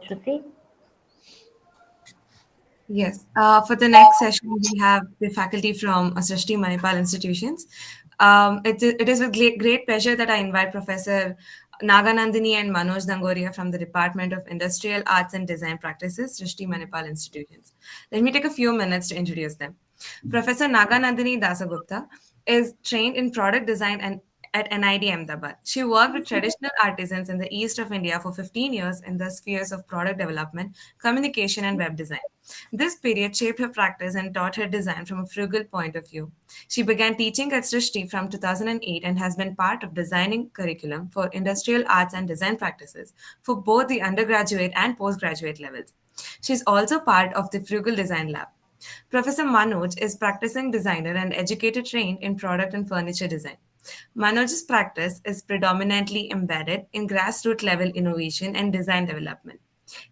Srishti? Yes. For the next session, we have the faculty from Srishti Manipal institutions. It is with great pleasure that I invite Professor Naganandini and Manoj Dangoria from the Department of Industrial Arts and Design Practices, Srishti Manipal institutions. Let me take a few minutes to introduce them. Professor Naganandini Dasagupta is trained in product design and at NID Ahmedabad. She worked with traditional artisans in the east of India for 15 years in the spheres of product development, communication, and web design. This period shaped her practice and taught her design from a frugal point of view. She began teaching at Srishti from 2008 and has been part of designing curriculum for industrial arts and design practices for both the undergraduate and postgraduate levels. She is also part of the Frugal Design Lab. Professor Manoj is practicing designer and educator trained in product and furniture design. Manoj's practice is predominantly embedded in grassroots level innovation and design development.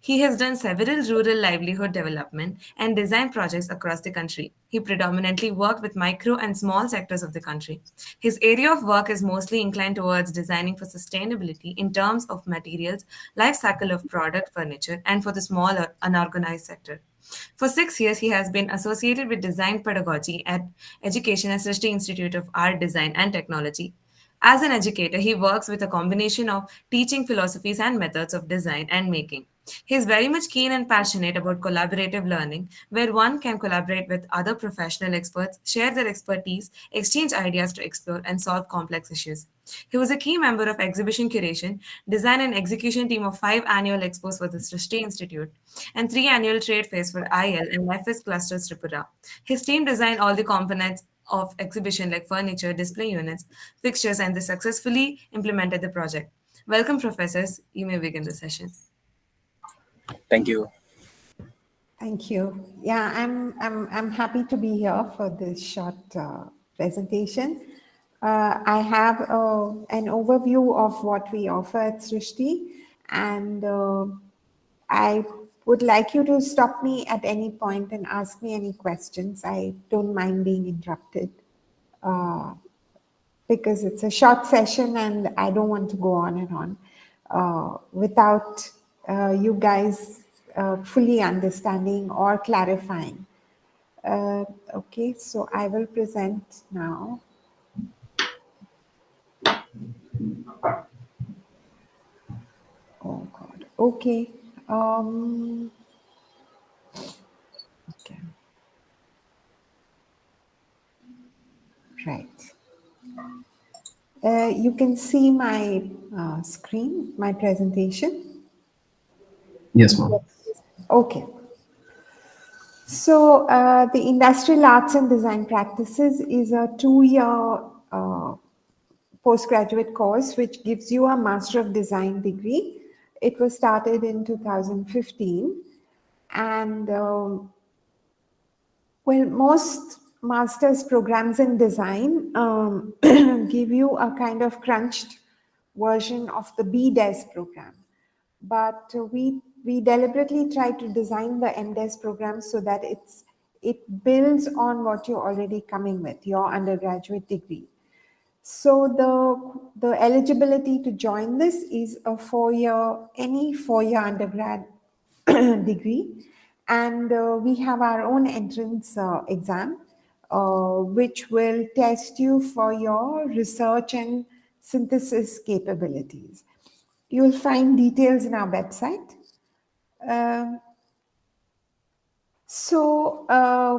He has done several rural livelihood development and design projects across the country. He predominantly worked with micro and small sectors of the country. His area of work is mostly inclined towards designing for sustainability in terms of materials, life cycle of product, furniture, and for the smaller unorganized sector. For 6 years, he has been associated with design pedagogy at Education at Srishti Institute of Art, Design, and Technology. As an educator, he works with a combination of teaching philosophies and methods of design and making. He is very much keen and passionate about collaborative learning, where one can collaborate with other professional experts, share their expertise, exchange ideas to explore and solve complex issues. He was a key member of exhibition curation, design and execution team of 5 annual expos for the Srishti Institute and 3 annual trade fairs for IL and FS Clusters Tripura. His team designed all the components of exhibition like furniture, display units, fixtures, and they successfully implemented the project. Welcome, professors. You may begin the session. Thank you. Thank you. Yeah, I'm happy to be here for this short presentation. I have an overview of what we offer at Srishti, and I would like you to stop me at any point and ask me any questions. I don't mind being interrupted because it's a short session and I don't want to go on and on without you guys fully understanding or clarifying. Okay, so I will present now. Oh God. Okay. Okay. Right. You can see my screen, my presentation. Yes, ma'am. Okay. So the Industrial Arts and Design Practices is a 2-year postgraduate course which gives you a Master of Design degree. It was started in 2015 and well, most master's programs in design give you a kind of crunched version of the BDes program. But we deliberately try to design the MDes program so that it builds on what you're already coming with, your undergraduate degree. So the eligibility to join this is a 4-year, any 4-year undergrad degree. And we have our own entrance exam, which will test you for your research and synthesis capabilities. You'll find details in our website.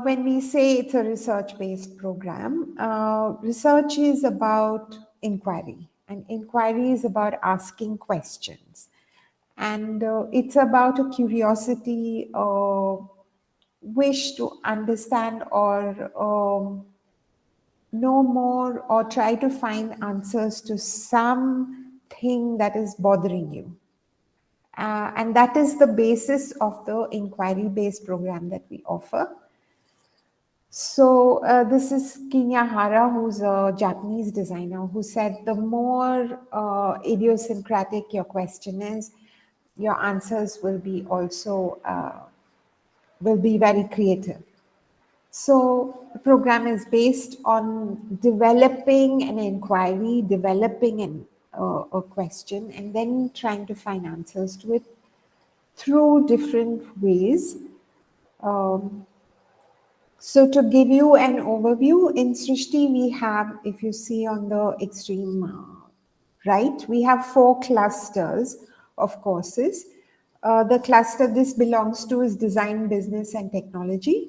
When we say it's a research-based program, research is about inquiry, and inquiry is about asking questions. And it's about a curiosity or wish to understand or know more or try to find answers to something that is bothering you. And that is the basis of the inquiry-based program that we offer. So this is Kinya Hara, who's a Japanese designer, who said the more idiosyncratic your question is, your answers will be also will be very creative. So the program is based on developing an inquiry, developing a question, and then trying to find answers to it through different ways. Um, so to give you an overview, in Srishti we have, if you see on the extreme right, we have 4 clusters of courses. The cluster this belongs to is design, business and technology,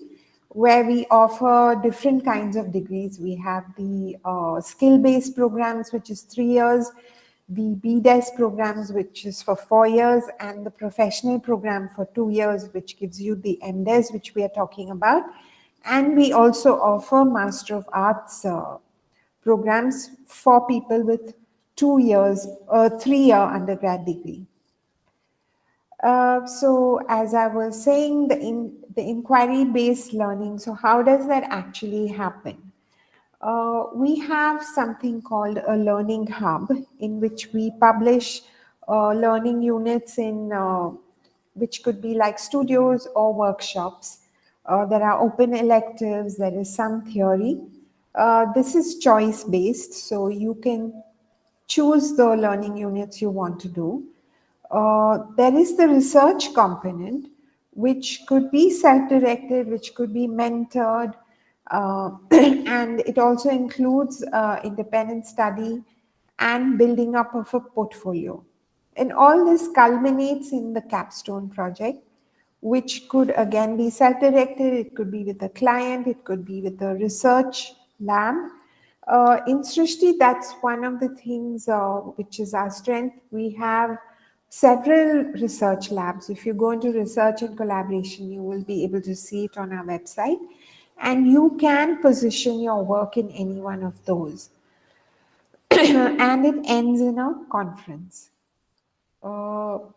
where we offer different kinds of degrees. We have the skill-based programs, which is 3 years, the BDES programs, which is for 4 years, and the professional program for 2 years, which gives you the MDES, which we are talking about. And we also offer Master of Arts programs for people with 2 years, 3-year undergrad degree. So as I was saying, the inquiry-based learning, so how does that actually happen? We have something called a learning hub in which we publish learning units in which could be like studios or workshops. There are open electives, there is some theory. This is choice based, so you can choose the learning units you want to do. There is the research component, which could be self-directed, which could be mentored, and it also includes independent study and building up of a portfolio. And all this culminates in the capstone project, which could again be self-directed, it could be with a client, it could be with a research lab. In Srishti, that's one of the things which is our strength. We have several research labs. If you go into research and collaboration, you will be able to see it on our website. And you can position your work in any one of those. And it ends in a conference.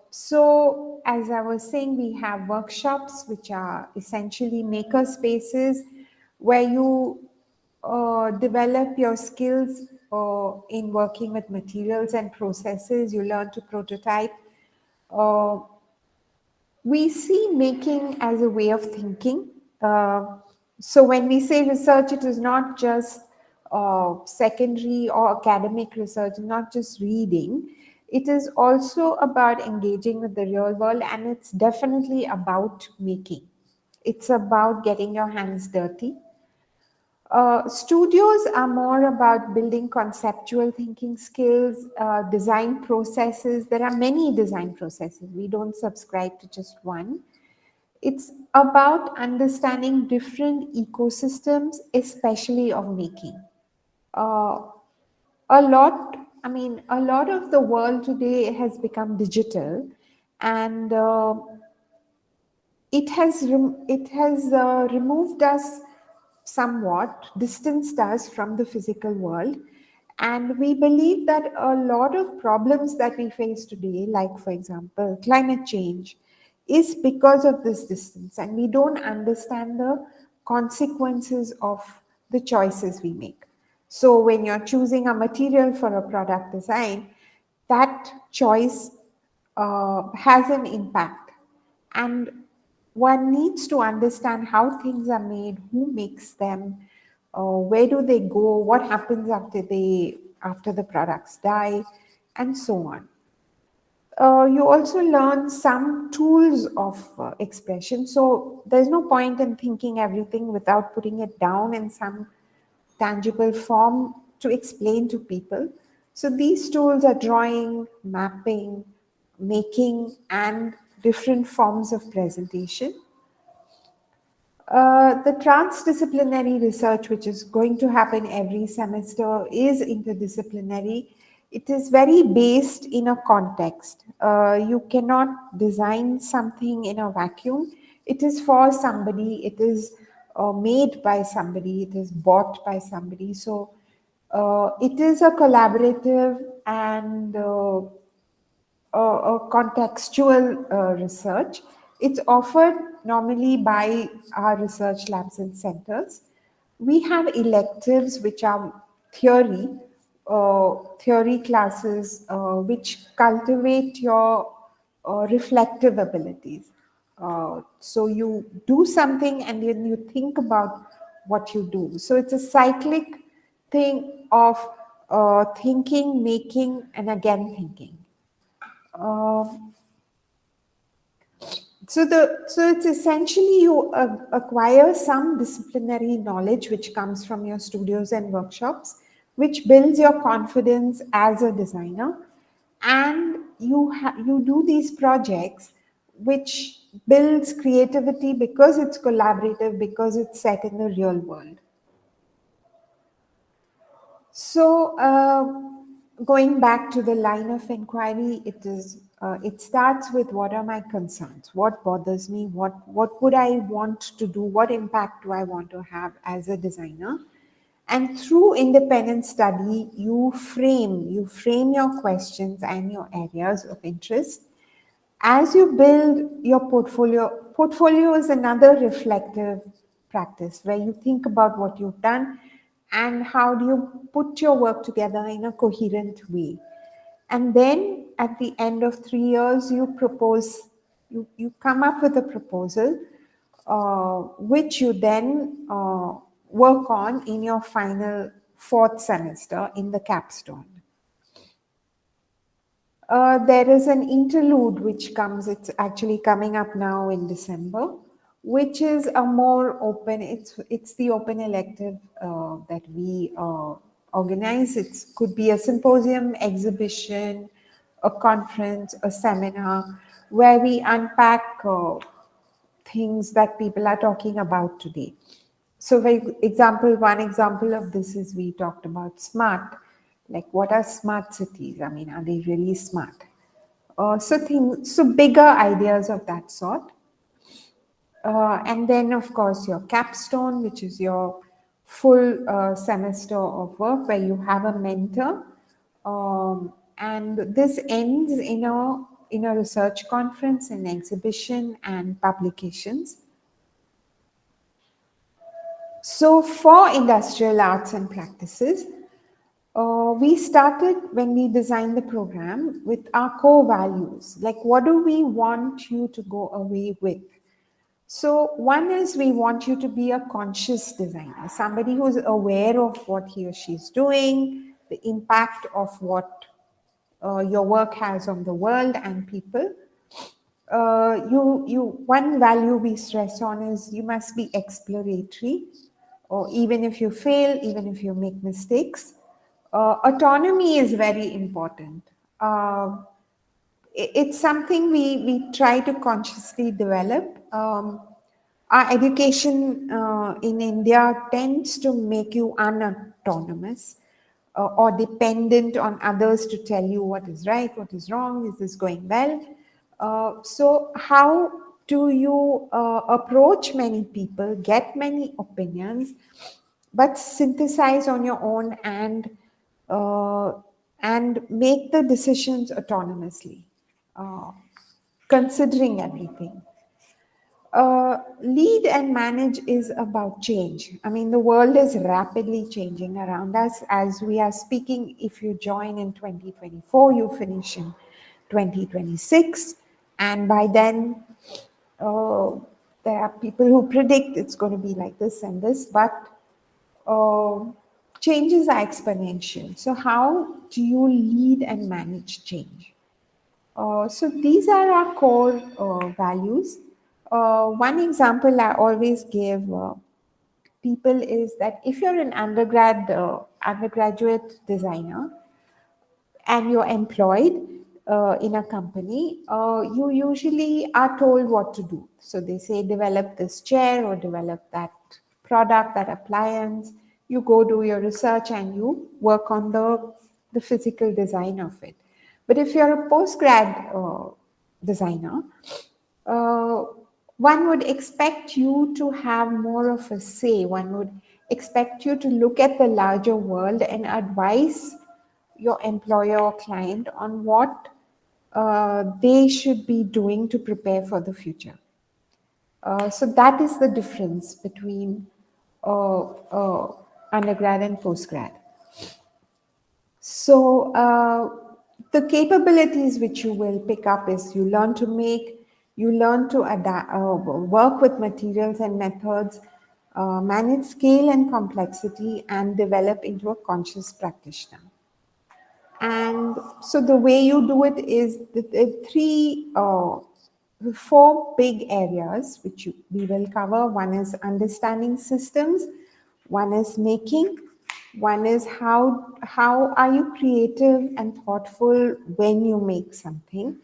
So, as I was saying, we have workshops which are essentially maker spaces where you develop your skills in working with materials and processes. You learn to prototype. Uh, we see making as a way of thinking. So when we say research, it is not just secondary or academic research, not just reading. It is also about engaging with the real world, and it's definitely about making. It's about getting your hands dirty. Studios are more about building conceptual thinking skills, design processes. There are many design processes. We don't subscribe to just one. It's about understanding different ecosystems, especially of making. Uh, a lot of the world today has become digital, and it has removed us somewhat, distanced us from the physical world. And we believe that a lot of problems that we face today, like for example, climate change, is because of this distance. And we don't understand the consequences of the choices we make. So when you're choosing a material for a product design, that choice has an impact. And one needs to understand how things are made, who makes them, where do they go, what happens after the products die, and so on. You also learn some tools of expression. So there's no point in thinking everything without putting it down in some tangible form to explain to people. So these tools are drawing, mapping, making, and different forms of presentation. The transdisciplinary research, which is going to happen every semester, is interdisciplinary. It is very based in a context. You cannot design something in a vacuum. It is for somebody, it is made by somebody, it is bought by somebody. So it is a collaborative and contextual research. It's offered normally by our research labs and centers. We have electives which are theory classes which cultivate your reflective abilities. So you do something and then you think about what you do. So it's a cyclic thing of thinking, making, and again thinking. Um, So it's essentially you acquire some disciplinary knowledge which comes from your studios and workshops, which builds your confidence as a designer, and you do these projects which builds creativity because it's collaborative, because it's set in the real world. So, going back to the line of inquiry, it starts with what are my concerns, what bothers me, what would I want to do, what impact do I want to have as a designer, and through independent study, you frame your questions and your areas of interest. As you build your portfolio is another reflective practice where you think about what you've done and how do you put your work together in a coherent way. And then at the end of 3 years, you come up with a proposal, which you then work on in your final fourth semester in the capstone. There is an interlude which comes, it's actually coming up now in December, which is a more open, it's the open elective that we organize. It could be a symposium, exhibition, a conference, a seminar, where we unpack things that people are talking about today. So one example of this is we talked about smart, like what are smart cities? I mean, are they really smart? So bigger ideas of that sort. And then of course your capstone, which is your full semester of work where you have a mentor. And this ends in a research conference, an exhibition and publications. So for industrial arts and practices, we started when we designed the program with our core values. Like, what do we want you to go away with? So one is we want you to be a conscious designer, somebody who's aware of what he or she is doing, the impact of what your work has on the world and people. One value we stress on is you must be exploratory, or even if you fail, even if you make mistakes. Autonomy is very important. It's something we try to consciously develop. Our education in India tends to make you unautonomous or dependent on others to tell you what is right, what is wrong, is this going well. So how do you approach many people, get many opinions, but synthesize on your own and make the decisions autonomously, considering everything. Lead and manage is about change. I mean, the world is rapidly changing around us as we are speaking. If you join in 2024, you finish in 2026. And by then, there are people who predict it's going to be like this and this, but changes are exponential. So how do you lead and manage change? So these are our core values. One example I always give people is that if you're an undergraduate designer and you're employed in a company, you usually are told what to do. So they say develop this chair or develop that product, that appliance. You go do your research and you work on the physical design of it. But if you're a postgrad designer, uh, one would expect you to have more of a say. One would expect you to look at the larger world and advise your employer or client on what they should be doing to prepare for the future. So that is the difference between undergrad and postgrad. So the capabilities which you will pick up is you learn to make, you learn to work with materials and methods, manage scale and complexity, and develop into a conscious practitioner. And so the way you do it is the three four big areas which we will cover. One is understanding systems, one is making, one is how are you creative and thoughtful when you make something,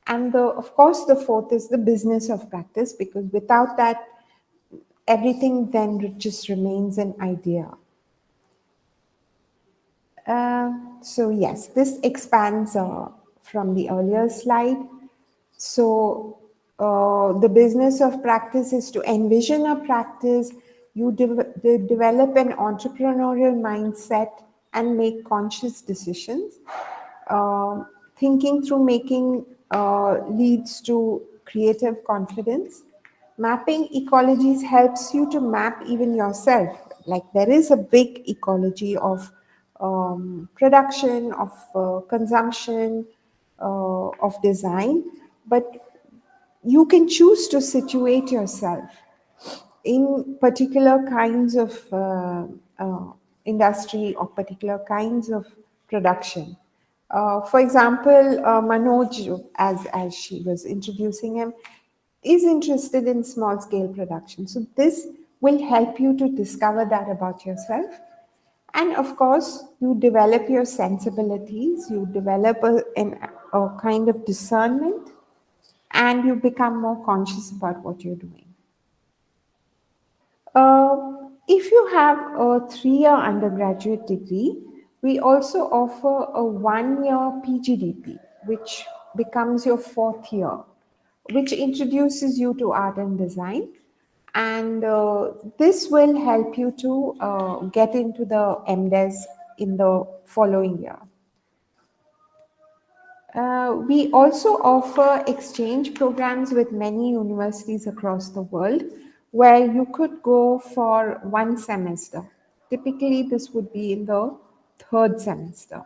and of course the fourth is the business of practice, because without that everything then just remains an idea. So yes, this expands from the earlier slide. So the business of practice is to envision a practice, you develop an entrepreneurial mindset and make conscious decisions. Thinking through making leads to creative confidence. Mapping ecologies helps you to map even yourself. Like there is a big ecology of production, of consumption, of design, but you can choose to situate yourself in particular kinds of industry or particular kinds of production. For example, Manoj, as she was introducing him, is interested in small scale production. So this will help you to discover that about yourself. And of course, you develop your sensibilities, you develop a kind of discernment, and you become more conscious about what you're doing. If you have a 3-year undergraduate degree, we also offer a 1-year PGDP, which becomes your 4th year, which introduces you to art and design. And this will help you to get into the MDes in the following year. We also offer exchange programs with many universities across the world where you could go for 1 semester. Typically, this would be in the 3rd semester.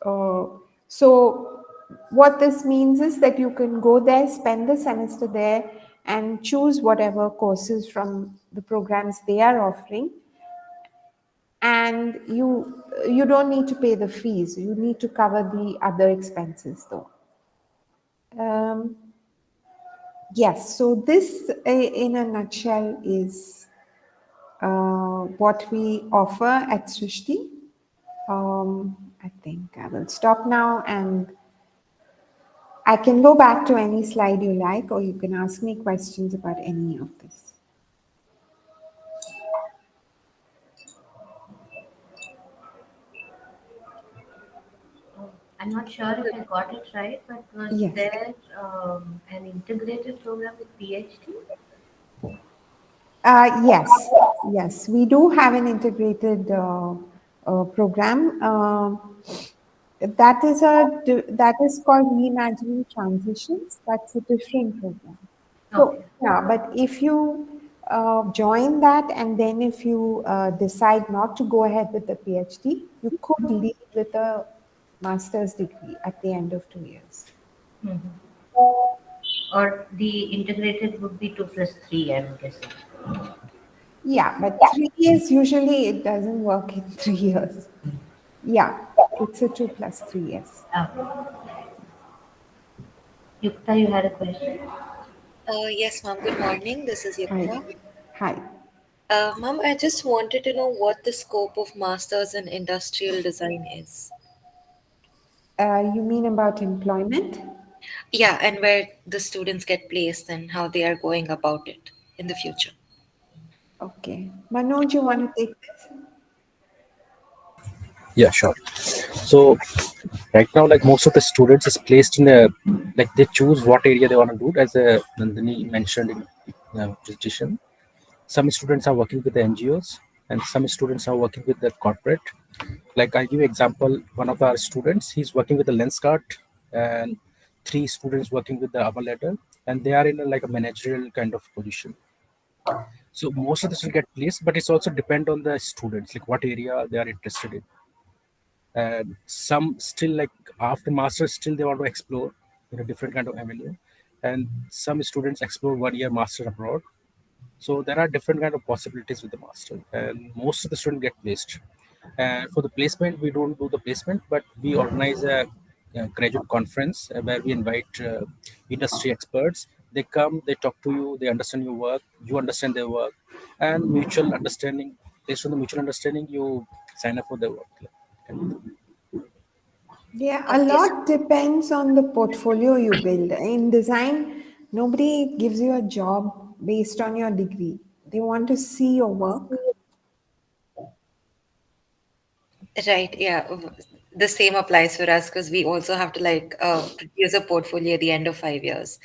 Uh, so, what this means is that you can go there, spend the semester there, and choose whatever courses from the programs they are offering, and you don't need to pay the fees. You need to cover the other expenses though. Yes, so this in a nutshell is what we offer at Srishti. I think I will stop now, and I can go back to any slide you like, or you can ask me questions about any of this. I'm not sure if I got it right, but was Yes. there an integrated program with PhD? Yes, we do have an integrated program. That is called Reimagining Transitions. That's a different program. So Okay. yeah, but if you join that, and then if you decide not to go ahead with the PhD, you could leave with a master's degree at the end of 2 years. Or the integrated would be 2 plus 3, I'm guessing. Yeah, but 3 years usually it doesn't work in 3 years. Yeah, it's a 2 plus 3 years. Yukta, you had a question? Yes, ma'am. Good morning. This is Hi. Yukta. Hi. Ma'am, I just wanted to know what the scope of Masters in Industrial Design is. You mean about employment? Yeah, and where the students get placed and how they are going about it in the future. Okay. Manoj, you want to take this? Yeah, sure. So right now, like most of the students is placed in a, like they choose what area they want to do, as Nandini mentioned in the presentation. Some students are working with the NGOs, and some students are working with the corporate. Like I'll give you example. One of our students, he's working with the Lenskart, and 3 students working with the Avaletter, and they are in like a managerial kind of position. So most of this will get placed, but it's also depend on the students, like what area they are interested in. And some still, like after masters, still they want to explore in a different kind of avenue. And some students explore 1 year master abroad. So there are different kind of possibilities with the master, and most of the students get placed. And for the placement, we don't do the placement, but we organize a graduate conference where we invite industry experts. They come, they talk to you, they understand your work, you understand their work, and mutual understanding. Based on the mutual understanding, you sign up for the work. Yeah, a Okay, lot depends on the portfolio you build. In design, nobody gives you a job based on your degree. They want to see your work. right, yeah. The same applies for us because we also have to like produce a portfolio at the end of 5 years,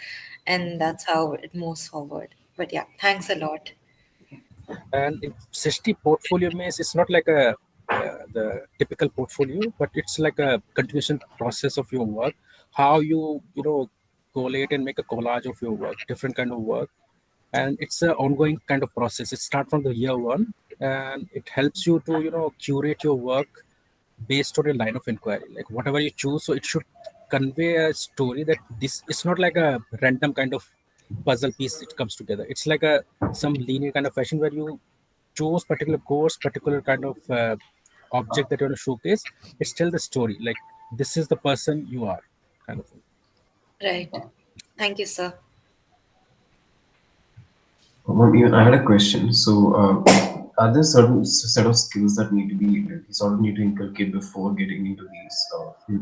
and that's how it moves forward. But yeah, thanks a lot. And in Srishti portfolio means it's not like the typical portfolio, but it's like a continuation process of your work. How you collate and make a collage of your work, different kind of work, and it's an ongoing kind of process. It starts from the year one, and it helps you to curate your work based on a line of inquiry, like whatever you choose. So it should convey a story that this it's not like a random kind of puzzle piece. It comes together. It's like a some linear kind of fashion where you choose particular course, particular kind of object that you want to showcase. It's tell the story, like this is the person you are, kind of thing. Right. Thank you, sir. Even I had a question. So, are there certain set of skills that need to be sort of need to inculcate before getting into these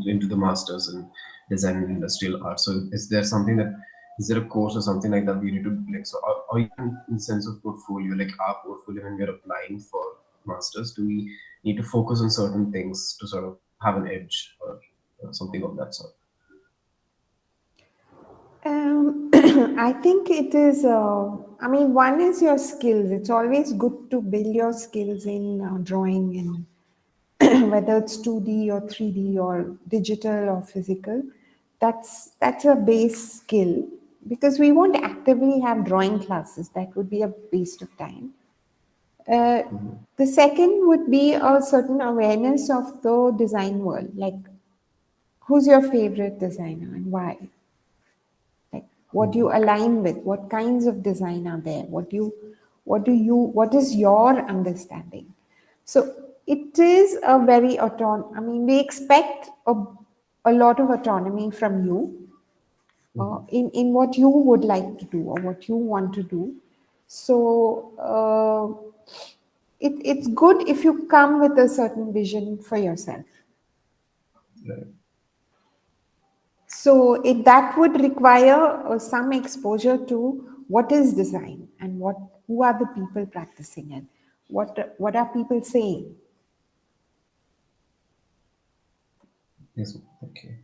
into the masters in design and industrial art? So, is there something that is there a course or something like that we need to like? So, or even in the sense of portfolio, like our portfolio when we're applying for masters, do we need to focus on certain things to sort of have an edge or something of that sort? I think it is, I mean, one is your skills. It's always good to build your skills in drawing and whether it's 2D or 3D or digital or physical. That's a base skill because we won't actively have drawing classes. That would be a waste of time. Uh, the second would be a certain awareness of the design world, like who's your favorite designer and why? Like what do you align with? What kinds of design are there? What is your understanding? So it is a very I mean, we expect a lot of autonomy from you in what you would like to do or what you want to do. So it's good if you come with a certain vision for yourself. Right. So that would require some exposure to what is design and who are the people practicing it, what are people saying. Yes. Okay.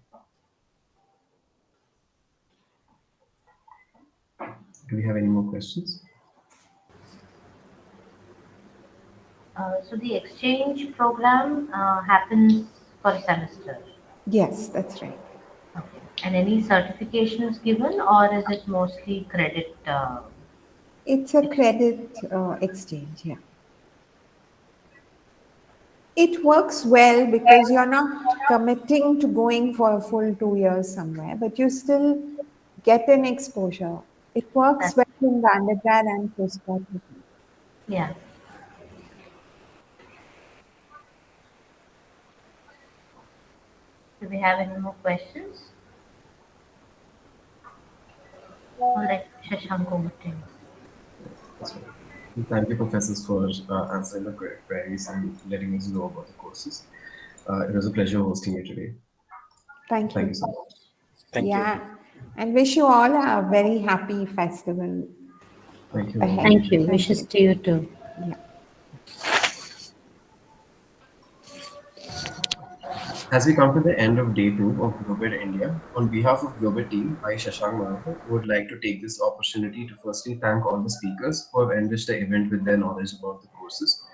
Do we have any more questions? So the exchange program happens for a semester. Yes, that's right. Okay. And any certifications given, or is it mostly credit? It's a credit exchange. Yeah, it works well because you're not committing to going for a full 2 years somewhere, but you still get an exposure. It works That, well in the undergrad and postgrad. yeah. Do we have any more questions? All right, Shashank, over to you. That's right. And thank you, professors, for answering the queries and letting us know about the courses. It was a pleasure hosting you today. Thank Thank you. you so much. Thank you. Yeah, and wish you all a very happy festival Thank you all. ahead. Thank you. Thank Wishes you. to you too. Yeah. As we come to the end of day 2 of GlobEd India, on behalf of GlobEd team, I, Shashank Manipal, would like to take this opportunity to firstly thank all the speakers who have enriched the event with their knowledge about the courses.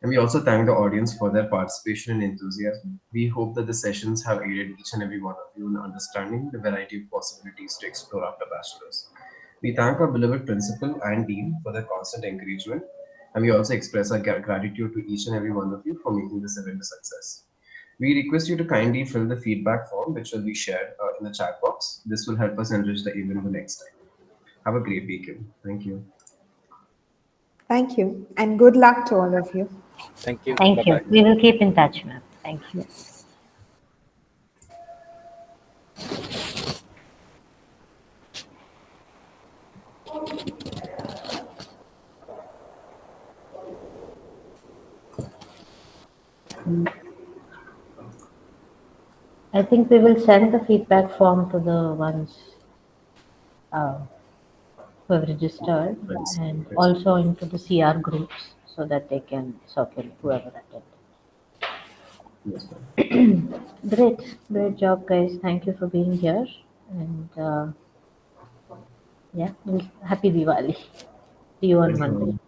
And we also thank the audience for their participation and enthusiasm. We hope that the sessions have aided each and every one of you in understanding the variety of possibilities to explore after bachelor's. We thank our beloved principal and dean for their constant encouragement, and we also express our gratitude to each and every one of you for making this event a success. We request you to kindly fill the feedback form, which will be shared in the chat box. This will help us enrich the event the next time. Have a great weekend. Thank you. Thank you, and good luck to all of you. Thank you. Bye Thank you. bye. We will keep in touch, ma'am. Thank you. Yes. I think we will send the feedback form to the ones uh, who have registered Friends. and Friends. also into the CR groups so that they can circulate whoever attended. Yes, ma'am. Great job, guys. Thank you for being here. And yeah, happy Diwali. See you on Thank you, Monday.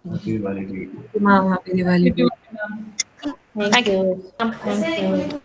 ma'am. Happy Diwali to you. Ma'am, happy Diwali to you. Thank you. Thank you.